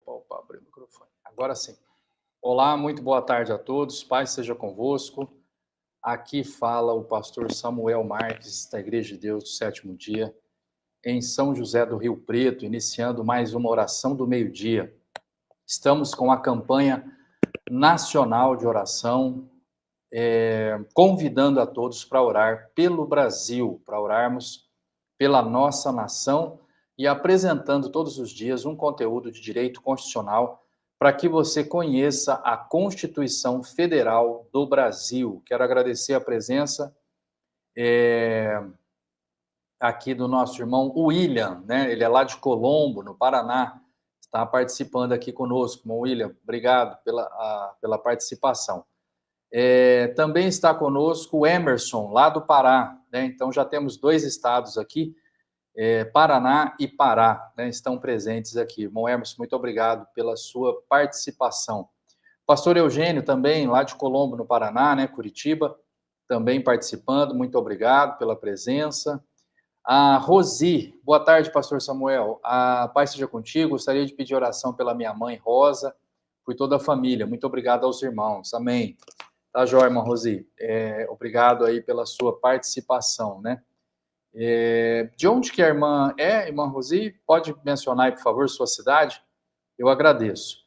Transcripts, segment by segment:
Opa, abri o microfone. Agora sim. Olá, muito boa tarde a todos. Paz seja convosco. Aqui fala o pastor Samuel Marques, da Igreja de Deus do Sétimo Dia, em São José do Rio Preto, iniciando mais uma oração do meio-dia. Estamos com a campanha nacional de oração, convidando a todos para orar pelo Brasil, para orarmos pela nossa nação e apresentando todos os dias um conteúdo de direito constitucional para que você conheça a Constituição Federal do Brasil. Quero agradecer a presença aqui do nosso irmão William, né? Ele é lá de Colombo, no Paraná, está participando aqui conosco. Irmão William, obrigado pela participação. Também está conosco o Emerson, lá do Pará, né? Então já temos dois estados aqui, Paraná e Pará, né? Estão presentes aqui. Irmão Emerson, muito obrigado pela sua participação. Pastor Eugênio também, lá de Colombo, no Paraná, né? Curitiba, também participando, muito obrigado pela presença. A Rosi, boa tarde, pastor Samuel. A paz seja contigo, gostaria de pedir oração pela minha mãe Rosa, por toda a família. Muito obrigado aos irmãos, amém. Tá, joia, irmã Rosi. Obrigado aí pela sua participação, né? De onde que a irmã é, irmã Rosi? Pode mencionar aí, por favor, sua cidade? Eu agradeço.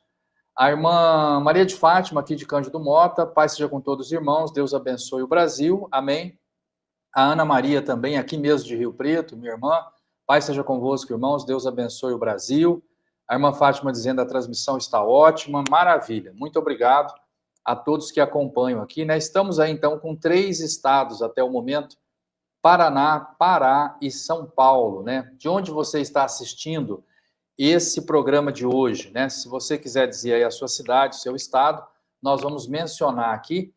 A irmã Maria de Fátima, aqui de Cândido Mota, paz seja com todos os irmãos, Deus abençoe o Brasil, amém. A Ana Maria também, aqui mesmo de Rio Preto, minha irmã, paz seja convosco, irmãos, Deus abençoe o Brasil. A irmã Fátima dizendo a transmissão está ótima, maravilha, muito obrigado a todos que acompanham aqui, né? Estamos aí, então, com 3 estados até o momento, Paraná, Pará e São Paulo, né? De onde você está assistindo esse programa de hoje, né? Se você quiser dizer aí a sua cidade, o seu estado, nós vamos mencionar aqui.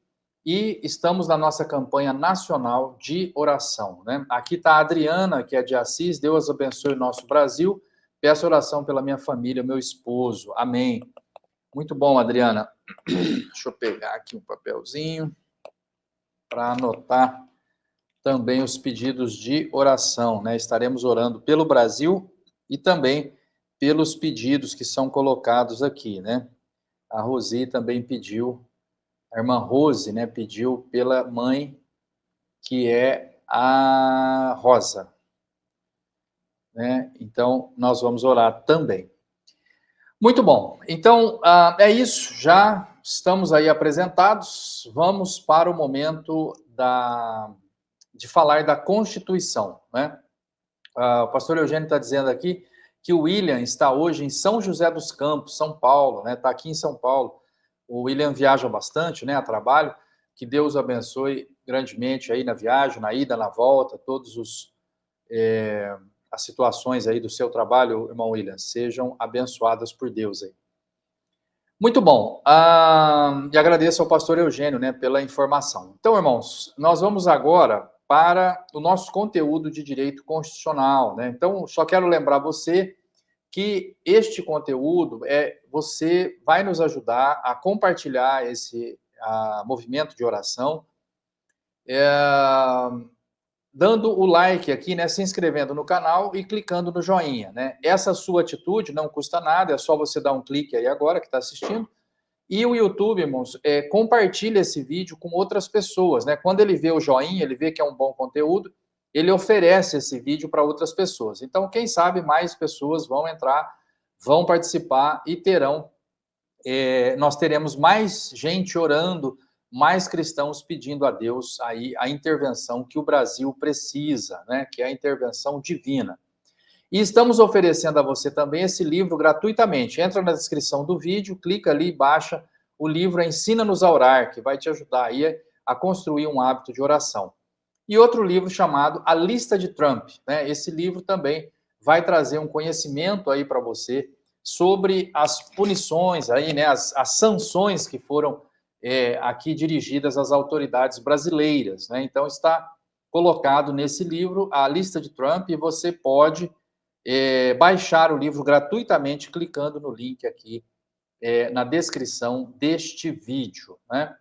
E estamos na nossa campanha nacional de oração, né? Aqui está a Adriana, que é de Assis, Deus abençoe o nosso Brasil. Peço oração pela minha família, meu esposo, amém. Muito bom, Adriana. Deixa eu pegar aqui um papelzinho para anotar também os pedidos de oração, né? Estaremos orando pelo Brasil e também pelos pedidos que são colocados aqui, né? A Rosi também pediu, a irmã Rose, né, pediu pela mãe, que é a Rosa, né? Então, nós vamos orar também. Muito bom. Então, é isso. Já estamos aí apresentados. Vamos para o momento de falar da Constituição, né? O pastor Eugênio está dizendo aqui que o William está hoje em São José dos Campos, São Paulo, né? Está aqui em São Paulo. O William viaja bastante, né, a trabalho. Que Deus abençoe grandemente aí na viagem, na ida, na volta, as situações aí do seu trabalho, irmão William, sejam abençoadas por Deus aí. Muito bom. E agradeço ao pastor Eugênio, né, pela informação. Então, irmãos, nós vamos agora para o nosso conteúdo de direito constitucional, né? Então, só quero lembrar você que este conteúdo você vai nos ajudar a compartilhar esse movimento de oração, dando o like aqui, né, se inscrevendo no canal e clicando no joinha, né? Essa sua atitude não custa nada, é só você dar um clique aí agora que está assistindo. E o YouTube, irmãos, compartilha esse vídeo com outras pessoas, né? Quando ele vê o joinha, ele vê que é um bom conteúdo, ele oferece esse vídeo para outras pessoas. Então, quem sabe mais pessoas vão entrar, vão participar e nós teremos mais gente orando, mais cristãos pedindo a Deus aí a intervenção que o Brasil precisa, né? Que é a intervenção divina. E estamos oferecendo a você também esse livro gratuitamente. Entra na descrição do vídeo, clica ali, baixa o livro Ensina-nos a Orar, que vai te ajudar aí a construir um hábito de oração. E outro livro chamado A Lista de Trump, né? Esse livro também vai trazer um conhecimento aí para você sobre as punições aí, né? As sanções que foram aqui dirigidas às autoridades brasileiras, né? Então está colocado nesse livro a lista de Trump e você pode baixar o livro gratuitamente clicando no link aqui na descrição deste vídeo, né?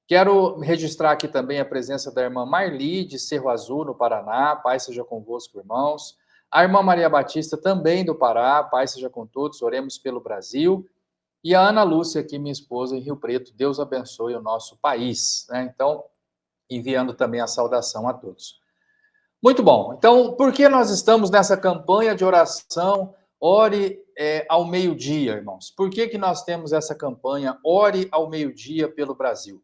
Quero registrar aqui também a presença da irmã Marli, de Cerro Azul, no Paraná. Paz seja convosco, irmãos. A irmã Maria Batista, também do Pará, paz seja com todos, oremos pelo Brasil. E a Ana Lúcia, aqui, minha esposa, em Rio Preto, Deus abençoe o nosso país, né? Então, enviando também a saudação a todos. Muito bom. Então, por que nós estamos nessa campanha de oração Ore ao meio-dia, irmãos? Por que nós temos essa campanha Ore ao meio-dia pelo Brasil?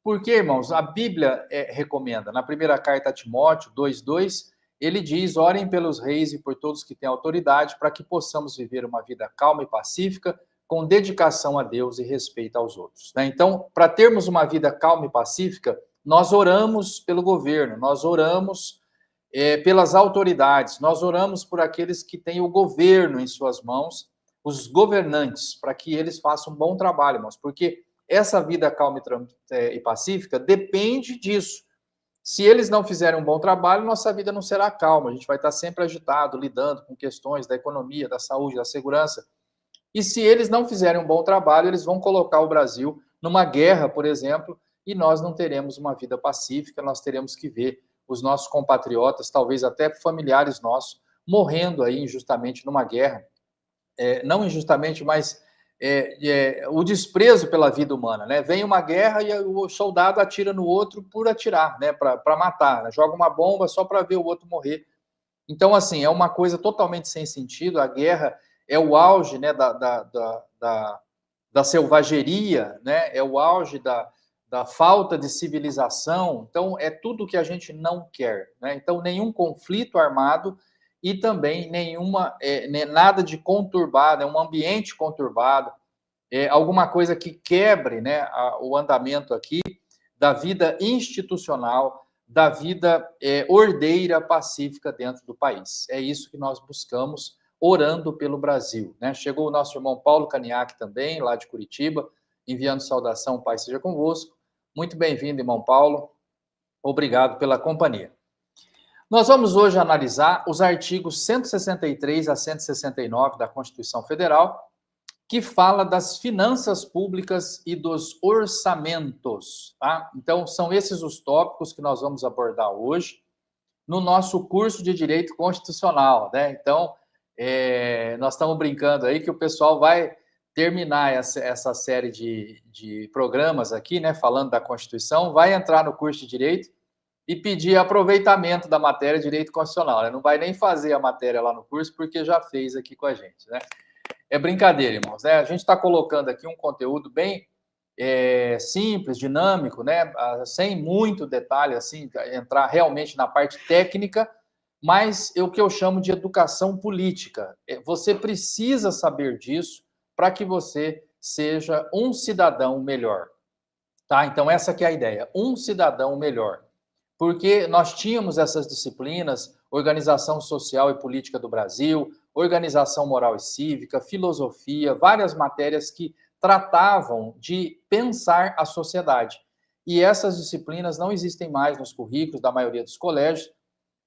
Porque, irmãos, a Bíblia recomenda, na primeira carta a Timóteo 2:2, ele diz, orem pelos reis e por todos que têm autoridade, para que possamos viver uma vida calma e pacífica, com dedicação a Deus e respeito aos outros. Né? Então, para termos uma vida calma e pacífica, nós oramos pelo governo, nós oramos pelas autoridades, nós oramos por aqueles que têm o governo em suas mãos, os governantes, para que eles façam um bom trabalho, irmãos, porque essa vida calma e pacífica depende disso. Se eles não fizerem um bom trabalho, nossa vida não será calma, a gente vai estar sempre agitado, lidando com questões da economia, da saúde, da segurança. E se eles não fizerem um bom trabalho, eles vão colocar o Brasil numa guerra, por exemplo, e nós não teremos uma vida pacífica, nós teremos que ver os nossos compatriotas, talvez até familiares nossos, morrendo aí injustamente numa guerra. Não injustamente, mas o desprezo pela vida humana, né? Vem uma guerra e o soldado atira no outro por atirar, né? Para matar, né? Joga uma bomba só para ver o outro morrer. Então, assim, é uma coisa totalmente sem sentido. A guerra é o auge, né, da selvageria, né? É o auge da falta de civilização. Então, é tudo que a gente não quer, né? Então, nenhum conflito armado e também nada de conturbado, um ambiente conturbado, alguma coisa que quebre, né, o andamento aqui da vida institucional, da vida ordeira, pacífica dentro do país. É isso que nós buscamos, orando pelo Brasil, né? Chegou o nosso irmão Paulo Caniac também, lá de Curitiba, enviando saudação, Pai seja convosco. Muito bem-vindo, irmão Paulo. Obrigado pela companhia. Nós vamos hoje analisar os artigos 163 a 169 da Constituição Federal, que fala das finanças públicas e dos orçamentos, tá? Então, são esses os tópicos que nós vamos abordar hoje no nosso curso de Direito Constitucional, né? Então, nós estamos brincando aí que o pessoal vai terminar essa série de programas aqui, né, falando da Constituição, vai entrar no curso de Direito e pedir aproveitamento da matéria de Direito Constitucional, né? Não vai nem fazer a matéria lá no curso, porque já fez aqui com a gente, né? É brincadeira, irmãos, né? A gente está colocando aqui um conteúdo bem simples, dinâmico, né? Sem muito detalhe, assim, entrar realmente na parte técnica, mas é o que eu chamo de educação política. Você precisa saber disso para que você seja um cidadão melhor, tá? Então, essa que é a ideia, um cidadão melhor. Porque nós tínhamos essas disciplinas, Organização Social e Política do Brasil, Organização Moral e Cívica, Filosofia, várias matérias que tratavam de pensar a sociedade. E essas disciplinas não existem mais nos currículos da maioria dos colégios,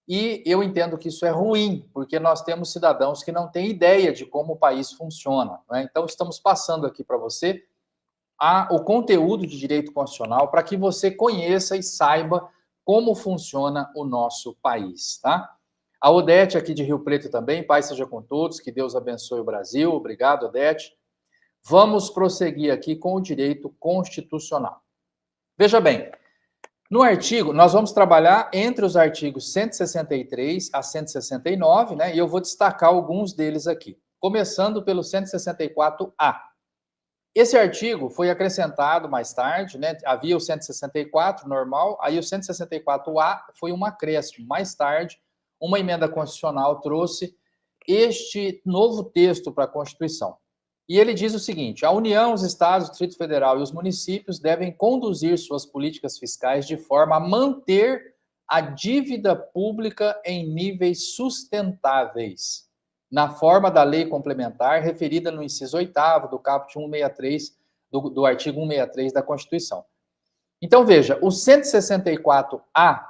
e eu entendo que isso é ruim, porque nós temos cidadãos que não têm ideia de como o país funciona, né? Então, estamos passando aqui para você o conteúdo de direito constitucional para que você conheça e saiba como funciona o nosso país, tá? A Odete aqui de Rio Preto também, paz seja com todos, que Deus abençoe o Brasil. Obrigado, Odete. Vamos prosseguir aqui com o direito constitucional. Veja bem, no artigo, nós vamos trabalhar entre os artigos 163 a 169, né? E eu vou destacar alguns deles aqui, começando pelo 164A. Esse artigo foi acrescentado mais tarde, né? Havia o 164 normal, aí o 164A foi um acréscimo. Mais tarde, uma emenda constitucional trouxe este novo texto para a Constituição. E ele diz o seguinte: a União, os Estados, o Distrito Federal e os municípios devem conduzir suas políticas fiscais de forma a manter a dívida pública em níveis sustentáveis, na forma da lei complementar referida no inciso 8º do caput 163, do artigo 163 da Constituição. Então, veja, o 164A,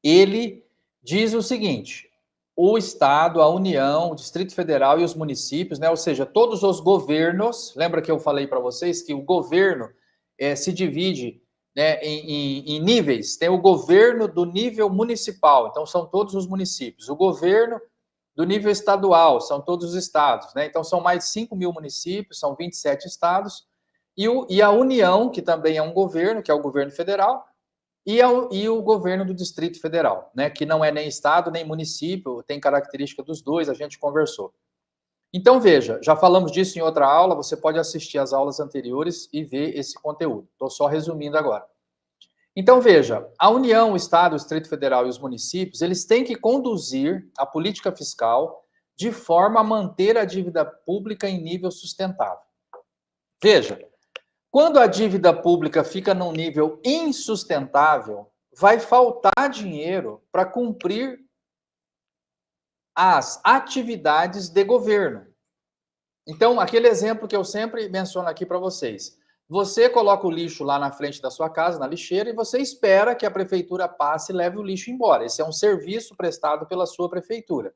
ele diz o seguinte: o Estado, a União, o Distrito Federal e os municípios, né, ou seja, todos os governos, lembra que eu falei para vocês que o governo se divide, né, em níveis, tem o governo do nível municipal, então são todos os municípios, o governo do nível estadual, são todos os estados, né? Então, são mais de 5 mil municípios, são 27 estados, e a União, que também é um governo, que é o governo federal, e o governo do Distrito Federal, né? Que não é nem estado, nem município, tem característica dos dois, a gente conversou. Então, veja, já falamos disso em outra aula, você pode assistir às aulas anteriores e ver esse conteúdo. Estou só resumindo agora. Então, veja, a União, o Estado, o Distrito Federal e os municípios, eles têm que conduzir a política fiscal de forma a manter a dívida pública em nível sustentável. Veja, quando a dívida pública fica num nível insustentável, vai faltar dinheiro para cumprir as atividades de governo. Então, aquele exemplo que eu sempre menciono aqui para vocês. Você coloca o lixo lá na frente da sua casa, na lixeira, e você espera que a prefeitura passe e leve o lixo embora. Esse é um serviço prestado pela sua prefeitura.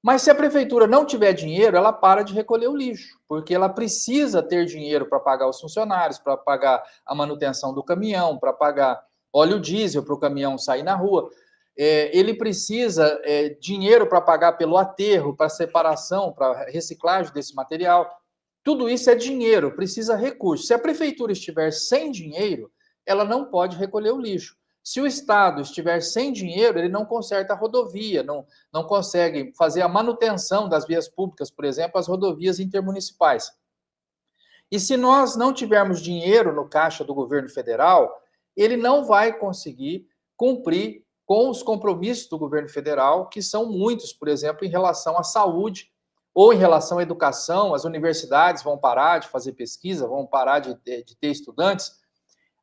Mas se a prefeitura não tiver dinheiro, ela para de recolher o lixo, porque ela precisa ter dinheiro para pagar os funcionários, para pagar a manutenção do caminhão, para pagar óleo diesel para o caminhão sair na rua. Ele precisa dinheiro para pagar pelo aterro, para separação, para reciclagem desse material. Tudo isso é dinheiro, precisa recurso. Se a prefeitura estiver sem dinheiro, ela não pode recolher o lixo. Se o Estado estiver sem dinheiro, ele não conserta a rodovia, não consegue fazer a manutenção das vias públicas, por exemplo, as rodovias intermunicipais. E se nós não tivermos dinheiro no caixa do governo federal, ele não vai conseguir cumprir com os compromissos do governo federal, que são muitos, por exemplo, em relação à saúde ou em relação à educação. As universidades vão parar de fazer pesquisa, vão parar de ter estudantes.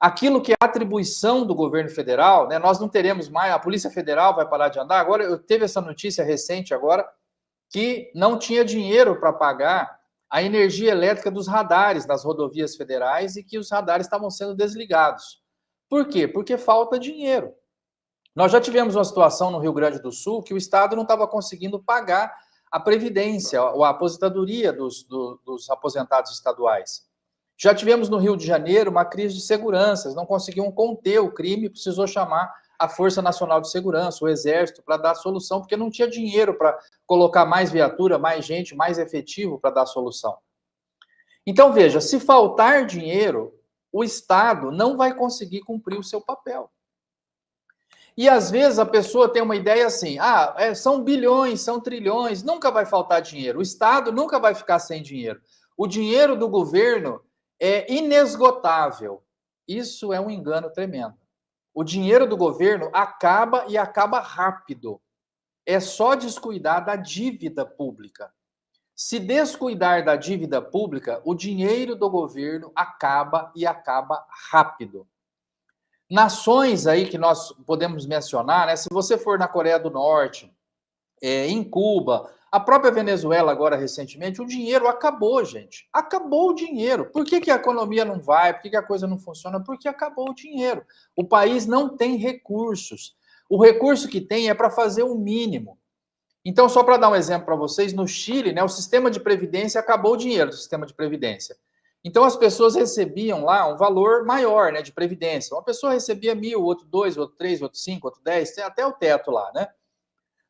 Aquilo que é atribuição do governo federal, né, nós não teremos mais, a Polícia Federal vai parar de andar. Agora, eu teve essa notícia recente agora, que não tinha dinheiro para pagar a energia elétrica dos radares nas rodovias federais e que os radares estavam sendo desligados. Por quê? Porque falta dinheiro. Nós já tivemos uma situação no Rio Grande do Sul que o Estado não estava conseguindo pagar a previdência, a aposentadoria dos aposentados estaduais. Já tivemos no Rio de Janeiro uma crise de segurança, não conseguiam conter o crime, precisou chamar a Força Nacional de Segurança, o Exército, para dar solução, porque não tinha dinheiro para colocar mais viatura, mais gente, mais efetivo para dar solução. Então, veja, se faltar dinheiro, o Estado não vai conseguir cumprir o seu papel. E às vezes a pessoa tem uma ideia assim, são bilhões, são trilhões, nunca vai faltar dinheiro, o Estado nunca vai ficar sem dinheiro. O dinheiro do governo é inesgotável. Isso é um engano tremendo. O dinheiro do governo acaba e acaba rápido. É só descuidar da dívida pública. Se descuidar da dívida pública, o dinheiro do governo acaba e acaba rápido. Nações aí que nós podemos mencionar, né? Se você for na Coreia do Norte, em Cuba, a própria Venezuela agora recentemente, o dinheiro acabou, gente. Acabou o dinheiro. Por que a economia não vai? Por que a coisa não funciona? Porque acabou o dinheiro. O país não tem recursos. O recurso que tem é para fazer o mínimo. Então, só para dar um exemplo para vocês, no Chile, né, o sistema de previdência, acabou o dinheiro do sistema de previdência. Então, as pessoas recebiam lá um valor maior, né, de previdência. Uma pessoa recebia 1.000, outro 2, outro 3, outro 5, outro 10, tem até o teto lá, né?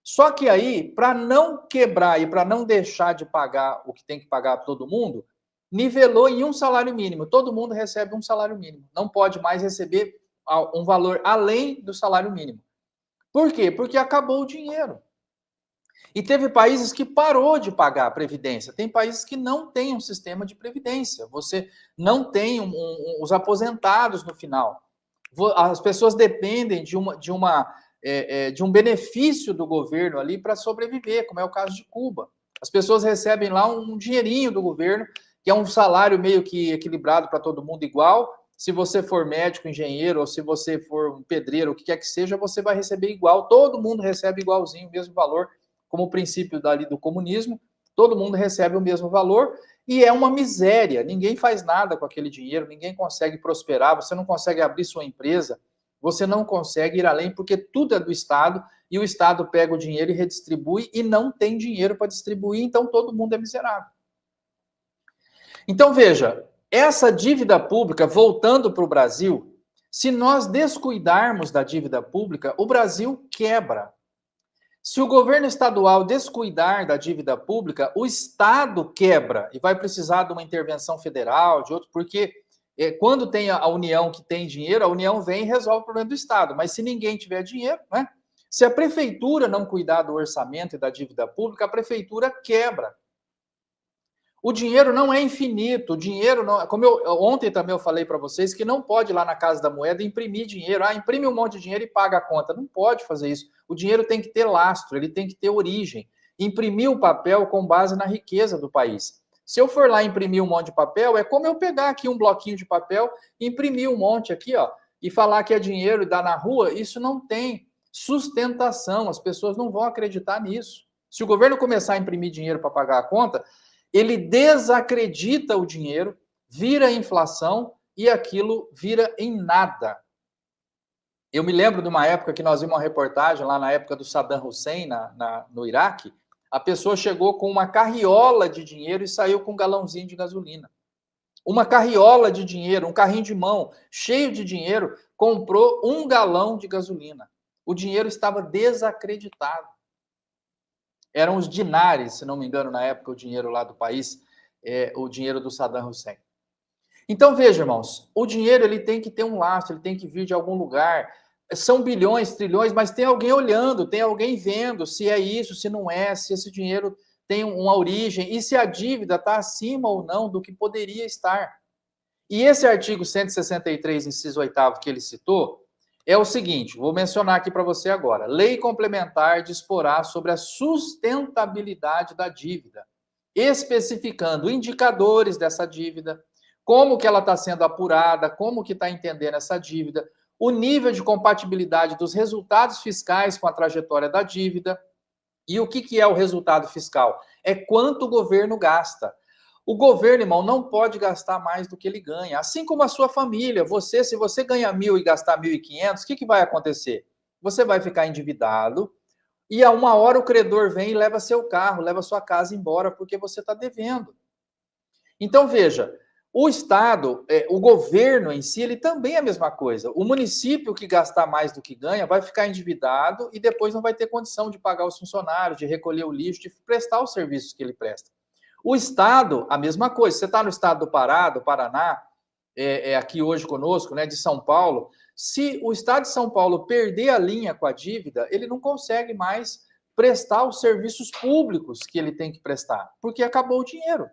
Só que aí, para não quebrar e para não deixar de pagar o que tem que pagar para todo mundo, nivelou em um salário mínimo. Todo mundo recebe um salário mínimo. Não pode mais receber um valor além do salário mínimo. Por quê? Porque acabou o dinheiro. E teve países que parou de pagar a previdência. Tem países que não têm um sistema de previdência. Você não tem os aposentados no final. As pessoas dependem de um benefício do governo ali para sobreviver, como é o caso de Cuba. As pessoas recebem lá um dinheirinho do governo, que é um salário meio que equilibrado para todo mundo igual. Se você for médico, engenheiro, ou se você for um pedreiro, o que quer que seja, você vai receber igual. Todo mundo recebe igualzinho, o mesmo valor, como o princípio dali do comunismo. Todo mundo recebe o mesmo valor e é uma miséria. Ninguém faz nada com aquele dinheiro, ninguém consegue prosperar, você não consegue abrir sua empresa, você não consegue ir além, porque tudo é do Estado, e o Estado pega o dinheiro e redistribui, e não tem dinheiro para distribuir, então todo mundo é miserável. Então, veja, essa dívida pública, voltando para o Brasil, se nós descuidarmos da dívida pública, o Brasil quebra. Se o governo estadual descuidar da dívida pública, o Estado quebra e vai precisar de uma intervenção federal, de outro, porque quando tem a União que tem dinheiro, a União vem e resolve o problema do Estado. Mas se ninguém tiver dinheiro, né? Se a prefeitura não cuidar do orçamento e da dívida pública, a prefeitura quebra. O dinheiro não é infinito, o dinheiro não. Como ontem também eu falei para vocês que não pode ir lá na Casa da Moeda imprimir dinheiro. Ah, imprime um monte de dinheiro e paga a conta. Não pode fazer isso. O dinheiro tem que ter lastro, ele tem que ter origem. Imprimir o papel com base na riqueza do país. Se eu for lá imprimir um monte de papel, é como eu pegar aqui um bloquinho de papel, imprimir um monte aqui, ó, e falar que é dinheiro e dar na rua. Isso não tem sustentação. As pessoas não vão acreditar nisso. Se o governo começar a imprimir dinheiro para pagar a conta, ele desacredita o dinheiro, vira inflação e aquilo vira em nada. Eu me lembro de uma época que nós vimos uma reportagem lá na época do Saddam Hussein no Iraque. A pessoa chegou com uma carriola de dinheiro e saiu com um galãozinho de gasolina. Uma carriola de dinheiro, um carrinho de mão cheio de dinheiro, comprou 1 galão de gasolina. O dinheiro estava desacreditado. Eram os dinares, se não me engano, na época, o dinheiro lá do país, o dinheiro do Saddam Hussein. Então, veja, irmãos, o dinheiro ele tem que ter um lastro, ele tem que vir de algum lugar. São bilhões, trilhões, mas tem alguém olhando, tem alguém vendo se é isso, se não é, se esse dinheiro tem uma origem e se a dívida está acima ou não do que poderia estar. E esse artigo 163, inciso 8º, que ele citou, é o seguinte, vou mencionar aqui para você agora. Lei complementar disporá sobre a sustentabilidade da dívida, especificando indicadores dessa dívida, como que ela está sendo apurada, como que está entendendo essa dívida, o nível de compatibilidade dos resultados fiscais com a trajetória da dívida. E o que é o resultado fiscal? É quanto o governo gasta. O governo, irmão, não pode gastar mais do que ele ganha. Assim como a sua família. Se você ganha 1.000 e gastar 1.500, o que vai acontecer? Você vai ficar endividado e a uma hora o credor vem e leva seu carro, leva sua casa embora porque você está devendo. Então, veja, o Estado, o governo em si, ele também é a mesma coisa. O município que gastar mais do que ganha vai ficar endividado e depois não vai ter condição de pagar os funcionários, de recolher o lixo, de prestar os serviços que ele presta. O Estado, a mesma coisa. Você está no estado do Pará, do Paraná, aqui hoje conosco, né, de São Paulo. Se o Estado de São Paulo perder a linha com a dívida, ele não consegue mais prestar os serviços públicos que ele tem que prestar, porque acabou o dinheiro.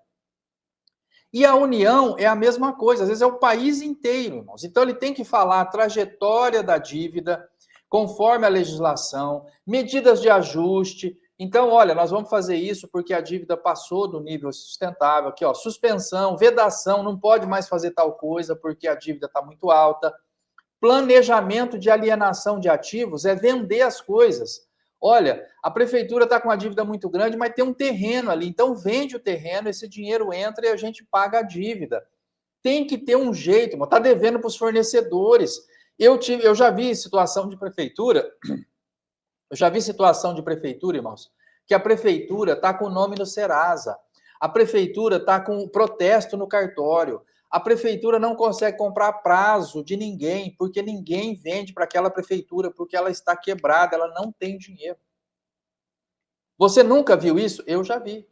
E a União é a mesma coisa, às vezes é o país inteiro, irmãos. Então ele tem que falar a trajetória da dívida, conforme a legislação, medidas de ajuste. Então, olha, nós vamos fazer isso porque a dívida passou do nível sustentável. Aqui, ó, suspensão, vedação, não pode mais fazer tal coisa porque a dívida está muito alta. Planejamento de alienação de ativos é vender as coisas. Olha, a prefeitura está com uma dívida muito grande, mas tem um terreno ali, então vende o terreno, esse dinheiro entra e a gente paga a dívida. Tem que ter um jeito, está devendo para os fornecedores. Eu já vi situação de prefeitura, irmãos, que a prefeitura está com o nome no Serasa, a prefeitura está com protesto no cartório, a prefeitura não consegue comprar prazo de ninguém, porque ninguém vende para aquela prefeitura, porque ela está quebrada, ela não tem dinheiro. Você nunca viu isso? Eu já vi.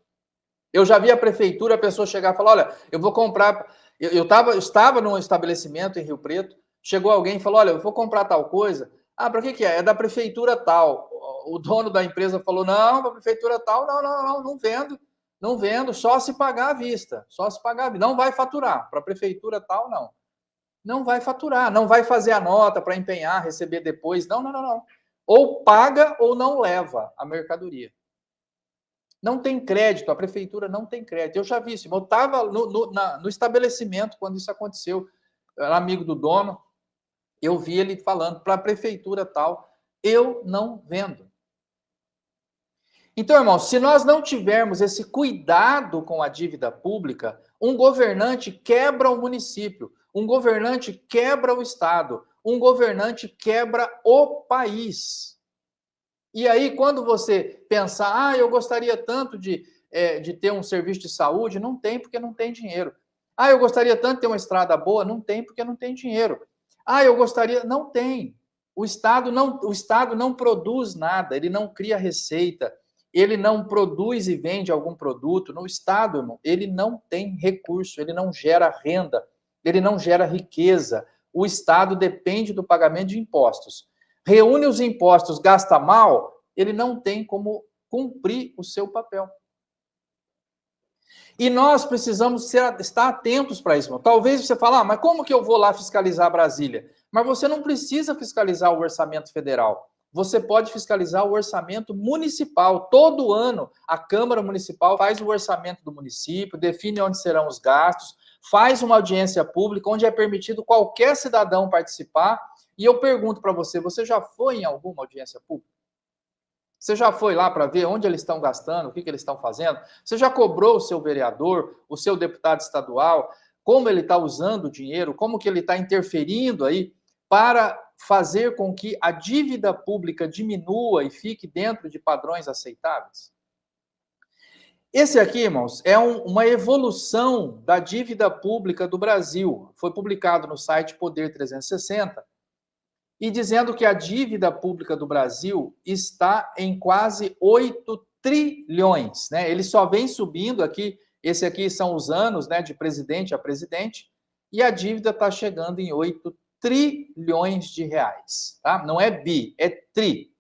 Eu já vi a prefeitura, a pessoa chegar e falar, olha, eu vou comprar... Eu estava num estabelecimento em Rio Preto, chegou alguém e falou, olha, eu vou comprar tal coisa. Ah, para que é? É da prefeitura tal. O dono da empresa falou, não, da prefeitura tal, não vendo. Não vendo, só se pagar à vista. Só se pagar à vista. Não vai faturar. Para a prefeitura tal, não. Não vai faturar. Não vai fazer a nota para empenhar, receber depois. Não. Ou paga ou não leva a mercadoria. Não tem crédito. A prefeitura não tem crédito. Eu já vi isso. Eu estava no estabelecimento quando isso aconteceu. Eu era amigo do dono. Eu vi ele falando para a prefeitura tal. Eu não vendo. Então, irmãos, se nós não tivermos esse cuidado com a dívida pública, um governante quebra o município, um governante quebra o estado, um governante quebra o país. E aí, quando você pensar, eu gostaria tanto de ter um serviço de saúde, não tem porque não tem dinheiro. Ah, eu gostaria tanto de ter uma estrada boa, não tem porque não tem dinheiro. Ah, eu gostaria, não tem. O Estado não produz nada, ele não cria receita, ele não produz e vende algum produto. No Estado, irmão, ele não tem recurso, ele não gera renda, ele não gera riqueza. O Estado depende do pagamento de impostos. Reúne os impostos, gasta mal, ele não tem como cumprir o seu papel. E nós precisamos estar atentos para isso, irmão. Talvez você fale, mas como que eu vou lá fiscalizar Brasília? Mas você não precisa fiscalizar o orçamento federal. Você pode fiscalizar o orçamento municipal. Todo ano, a Câmara Municipal faz o orçamento do município, define onde serão os gastos, faz uma audiência pública, onde é permitido qualquer cidadão participar. E eu pergunto para você, você já foi em alguma audiência pública? Você já foi lá para ver onde eles estão gastando, o que eles estão fazendo? Você já cobrou o seu vereador, o seu deputado estadual, como ele está usando o dinheiro, como que ele está interferindo aí para fazer com que a dívida pública diminua e fique dentro de padrões aceitáveis? Esse aqui, irmãos, é uma evolução da dívida pública do Brasil. Foi publicado no site Poder 360, e dizendo que a dívida pública do Brasil está em quase 8 trilhões, né? Ele só vem subindo aqui, esse aqui são os anos, né, de presidente a presidente, e a dívida está chegando em 8 trilhões de reais, tá? Não é bi, é tri.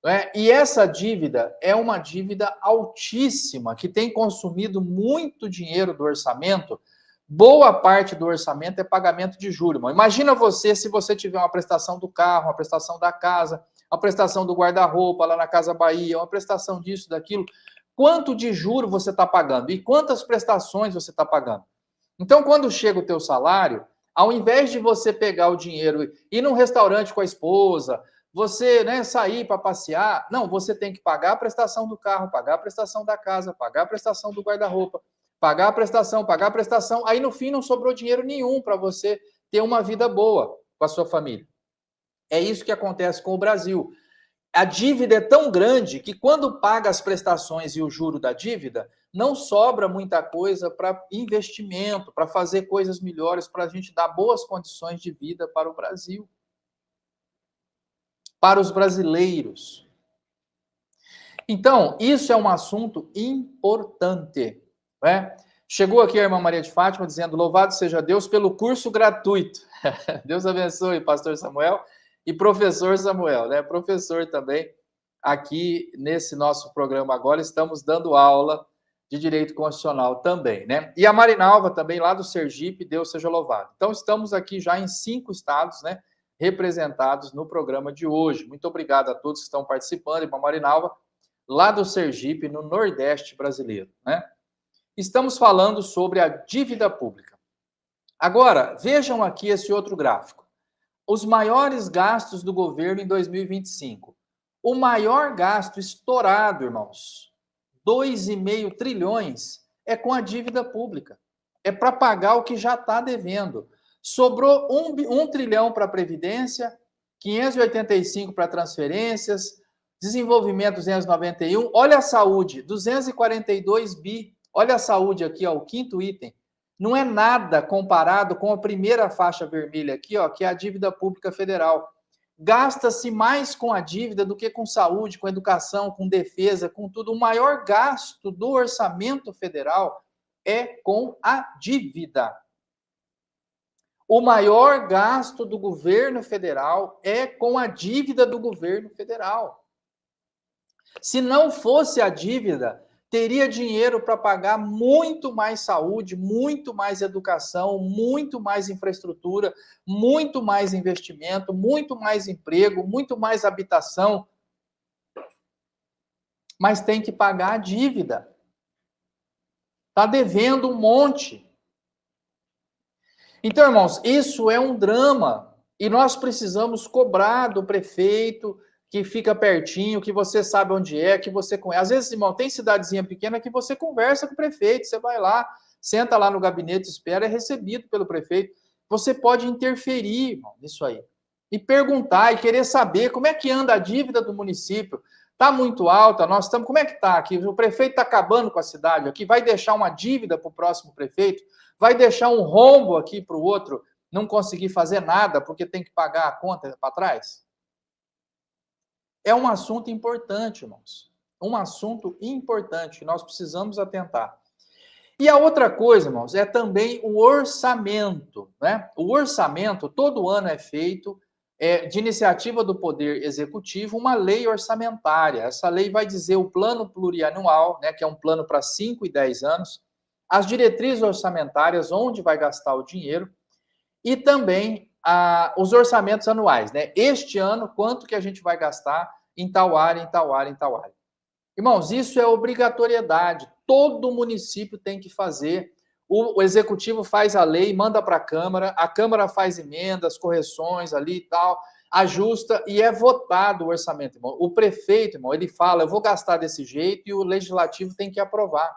Né? E essa dívida é uma dívida altíssima, que tem consumido muito dinheiro do orçamento. Boa parte do orçamento é pagamento de juros. Imagina você, se você tiver uma prestação do carro, uma prestação da casa, uma prestação do guarda-roupa lá na Casa Bahia, uma prestação disso, daquilo. Quanto de juro você está pagando? E quantas prestações você está pagando? Então, quando chega o teu salário, ao invés de você pegar o dinheiro e ir num restaurante com a esposa, você, né, sair para passear, não, você tem que pagar a prestação do carro, pagar a prestação da casa, pagar a prestação do guarda-roupa, pagar a prestação, aí no fim não sobrou dinheiro nenhum para você ter uma vida boa com a sua família. É isso que acontece com o Brasil. A dívida é tão grande que quando paga as prestações e o juro da dívida, não sobra muita coisa para investimento, para fazer coisas melhores, para a gente dar boas condições de vida para o Brasil. Para os brasileiros. Então, isso é um assunto importante. Né? Chegou aqui a irmã Maria de Fátima dizendo, louvado seja Deus pelo curso gratuito. Deus abençoe, pastor Samuel e professor Samuel, né? Professor também, aqui nesse nosso programa agora, estamos dando aula de direito constitucional também, né? E a Marinalva também, lá do Sergipe, Deus seja louvado. Então, estamos aqui já em 5 estados, né? Representados no programa de hoje. Muito obrigado a todos que estão participando, irmã Marinalva, lá do Sergipe, no Nordeste brasileiro, né? Estamos falando sobre a dívida pública. Agora, vejam aqui esse outro gráfico. Os maiores gastos do governo em 2025. O maior gasto estourado, irmãos, 2,5 trilhões, é com a dívida pública. É para pagar o que já está devendo. Sobrou 1 trilhão para a Previdência, 585 para transferências, desenvolvimento 291. Olha a saúde, 242 bi. Olha a saúde aqui, ó, o 5º item. Não é nada comparado com a primeira faixa vermelha aqui, ó, que é a dívida pública federal. Gasta-se mais com a dívida do que com saúde, com educação, com defesa, com tudo. O maior gasto do orçamento federal é com a dívida. O maior gasto do governo federal é com a dívida do governo federal. Se não fosse a dívida, teria dinheiro para pagar muito mais saúde, muito mais educação, muito mais infraestrutura, muito mais investimento, muito mais emprego, muito mais habitação. Mas tem que pagar a dívida. Está devendo um monte. Então, irmãos, isso é um drama. E nós precisamos cobrar do prefeito, que fica pertinho, que você sabe onde é, que você conhece. Às vezes, irmão, tem cidadezinha pequena que você conversa com o prefeito, você vai lá, senta lá no gabinete, espera, é recebido pelo prefeito. Você pode interferir, irmão, nisso aí. E perguntar, e querer saber como é que anda a dívida do município. Está muito alta, nós estamos... Como é que está aqui? O prefeito está acabando com a cidade aqui, vai deixar uma dívida para o próximo prefeito, vai deixar um rombo aqui para o outro não conseguir fazer nada porque tem que pagar a conta para trás? É um assunto importante, irmãos. Um assunto importante que nós precisamos atentar. E a outra coisa, irmãos, é também o orçamento, né? O orçamento, todo ano é feito de iniciativa do Poder Executivo, uma lei orçamentária. Essa lei vai dizer o plano plurianual, né, que é um plano para 5 e 10 anos, as diretrizes orçamentárias, onde vai gastar o dinheiro, e também os orçamentos anuais, né? Este ano, quanto que a gente vai gastar em tal área, em tal área, em tal área. Irmãos, isso é obrigatoriedade. Todo município tem que fazer. O executivo faz a lei, manda para a Câmara faz emendas, correções ali e tal, ajusta e é votado o orçamento, irmão. O prefeito, irmão, ele fala, eu vou gastar desse jeito e o legislativo tem que aprovar.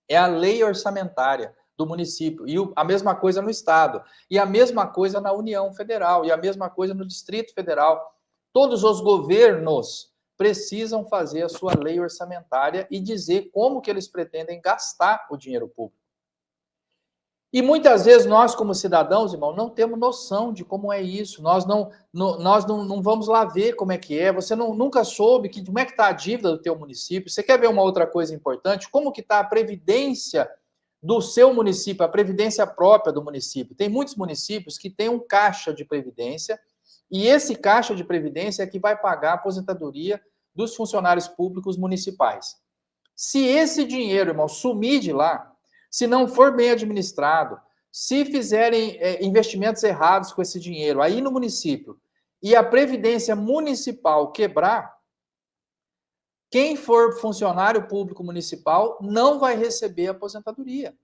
É a lei orçamentária do município. E a mesma coisa no estado. E a mesma coisa na União Federal. E a mesma coisa no Distrito Federal. Todos os governos precisam fazer a sua lei orçamentária e dizer como que eles pretendem gastar o dinheiro público. E muitas vezes nós, como cidadãos, irmão, não temos noção de como é isso. Nós não vamos lá ver como é que é. Você nunca soube como é que está a dívida do teu município. Você quer ver uma outra coisa importante? Como que está a previdência do seu município, a previdência própria do município. Tem muitos municípios que têm um caixa de previdência e esse caixa de previdência é que vai pagar a aposentadoria dos funcionários públicos municipais. Se esse dinheiro, irmão, sumir de lá, se não for bem administrado, se fizerem investimentos errados com esse dinheiro aí no município e a previdência municipal quebrar, quem for funcionário público municipal não vai receber aposentadoria.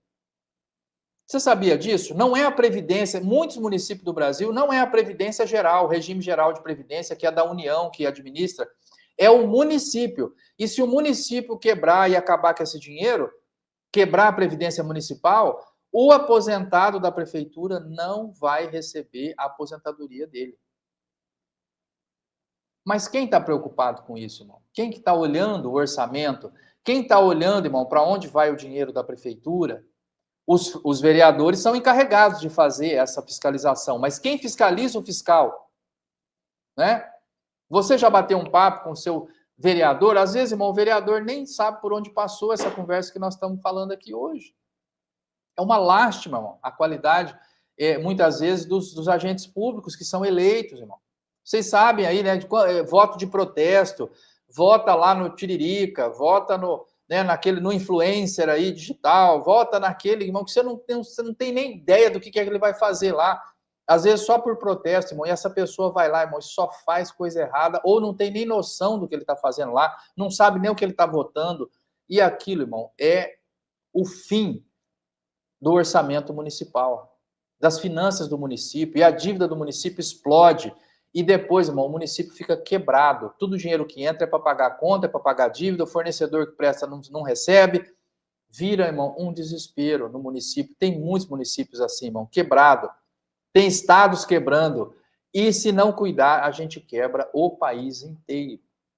Você sabia disso? Não é a Previdência, muitos municípios do Brasil, não é a Previdência Geral, o regime geral de Previdência, que é da União, que administra, é o município. E se o município quebrar e acabar com esse dinheiro, quebrar a Previdência Municipal, o aposentado da prefeitura não vai receber a aposentadoria dele. Mas quem está preocupado com isso, irmão? Quem que está olhando o orçamento? Quem está olhando, irmão, para onde vai o dinheiro da prefeitura? Os vereadores são encarregados de fazer essa fiscalização, mas quem fiscaliza o fiscal? Né? Você já bateu um papo com o seu vereador? Às vezes, irmão, o vereador nem sabe por onde passou essa conversa que nós estamos falando aqui hoje. É uma lástima, irmão, a qualidade, muitas vezes, dos agentes públicos que são eleitos, irmão. Vocês sabem aí, né, voto de protesto, vota lá no Tiririca, vota no influencer aí digital, vota naquele, irmão, que você não tem nem ideia do que é que ele vai fazer lá. Às vezes só por protesto, irmão, e essa pessoa vai lá, irmão, e só faz coisa errada, ou não tem nem noção do que ele está fazendo lá, não sabe nem o que ele está votando. E aquilo, irmão, é o fim do orçamento municipal, das finanças do município, e a dívida do município explode. E depois, irmão, o município fica quebrado. Todo o dinheiro que entra é para pagar a conta, é para pagar a dívida, o fornecedor que presta não recebe. Vira, irmão, um desespero no município. Tem muitos municípios assim, irmão, quebrado. Tem estados quebrando. E se não cuidar, a gente quebra o país inteiro.